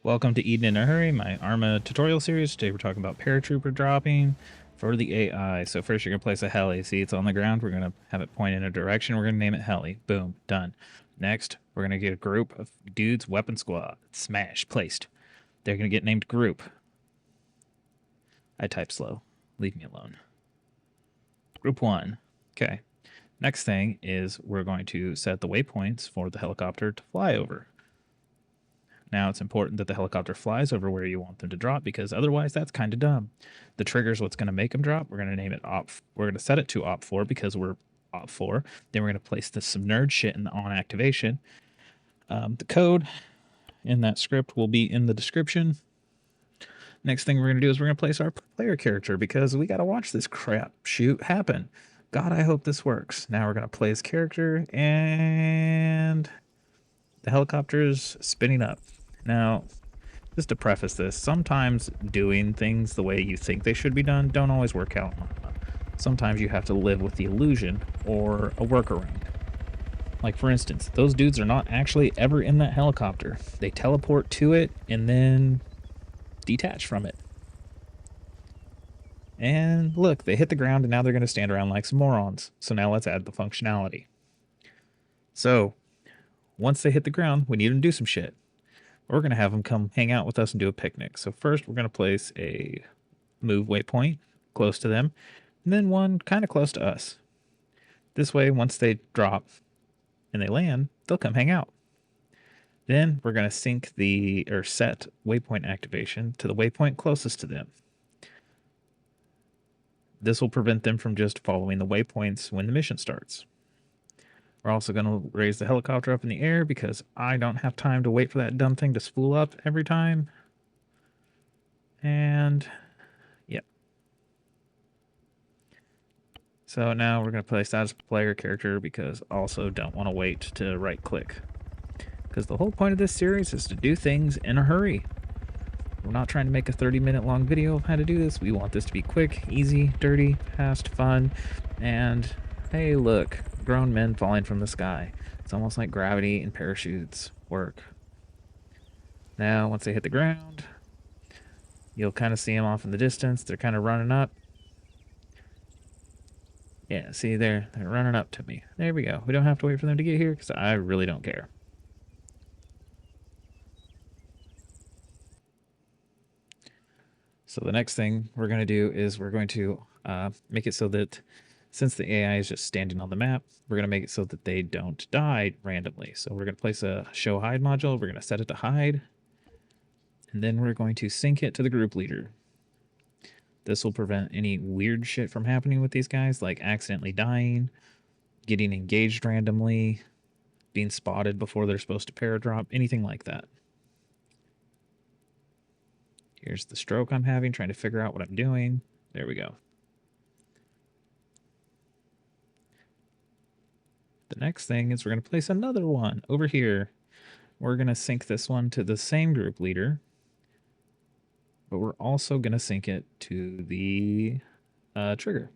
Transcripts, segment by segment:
Welcome to Eden in a Hurry, my Arma tutorial series. Today we're talking about paratrooper dropping for the AI. So first you're going to place a heli. See, it's on the ground. We're going to have it point in a direction. We're going to name it heli. Boom, done. Next, we're going to get a group of dudes, weapon squad. Smash, placed. They're going to get named group. I type slow. Leave me alone. Group 1. Okay. Next thing is we're going to set the waypoints for the helicopter to fly over. Now it's important that the helicopter flies over where you want them to drop because otherwise that's kind of dumb. The trigger is what's going to make them drop. We're going to name it op. We're going to set it to op4 because we're op4. Then we're going to place some nerd shit in the on activation. The code in that script will be in the description. Next thing we're going to do is we're going to place our player character because we got to watch this crap shoot happen. God, I hope this works. Now we're going to place character and the helicopter is spinning up. Now, just to preface this, sometimes doing things the way you think they should be done don't always work out. Sometimes you have to live with the illusion or a workaround. Like, for instance, those dudes are not actually ever in that helicopter. They teleport to it and then detach from it. And look, they hit the ground and now they're going to stand around like some morons. So now let's add the functionality. So, once they hit the ground, we need them to do some shit. We're going to have them come hang out with us and do a picnic. So first we're going to place a move waypoint close to them, and then one kind of close to us. This way, once they drop and they land, they'll come hang out. Then we're going to sync set waypoint activation to the waypoint closest to them. This will prevent them from just following the waypoints when the mission starts. We're also going to raise the helicopter up in the air because I don't have time to wait for that dumb thing to spool up every time. And, yep. So now we're going to place that as player character because also don't want to wait to right click. Because the whole point of this series is to do things in a hurry. We're not trying to make a 30-minute long video of how to do this. We want this to be quick, easy, dirty, fast, fun, and hey, look. Grown men falling from the sky. It's almost like gravity and parachutes work. Now, once they hit the ground, you'll kind of see them off in the distance. They're kind of running up. Yeah, see, they're running up to me. There we go. We don't have to wait for them to get here because I really don't care. So the next thing we're going to do is we're going to make it so that since the AI is just standing on the map, we're going to make it so that they don't die randomly. So we're going to place a show hide module. We're going to set it to hide. And then we're going to sync it to the group leader. This will prevent any weird shit from happening with these guys, like accidentally dying, getting engaged randomly, being spotted before they're supposed to paradrop, anything like that. Here's the stroke I'm having, trying to figure out what I'm doing. There we go. The next thing is we're going to place another one over here. We're going to sync this one to the same group leader, but we're also going to sync it to the trigger.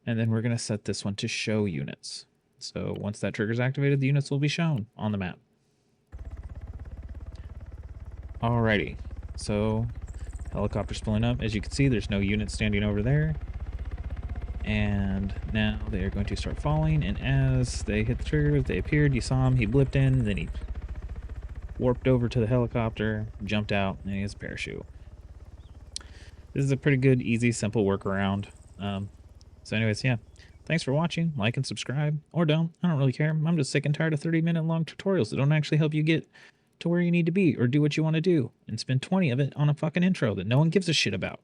And then we're going to set this one to show units. So once that trigger is activated, the units will be shown on the map. Alrighty, so helicopter's pulling up. As you can see, there's no unit standing over there. And now they are going to start falling, and as they hit the trigger, they appeared, you saw him, he blipped in, then he warped over to the helicopter, jumped out, and he has a parachute. This is a pretty good, easy, simple workaround. So anyways, yeah, thanks for watching, like and subscribe, or don't, I don't really care. I'm just sick and tired of 30-minute long tutorials that don't actually help you get to where you need to be, or do what you want to do, and spend 20 of it on a fucking intro that no one gives a shit about.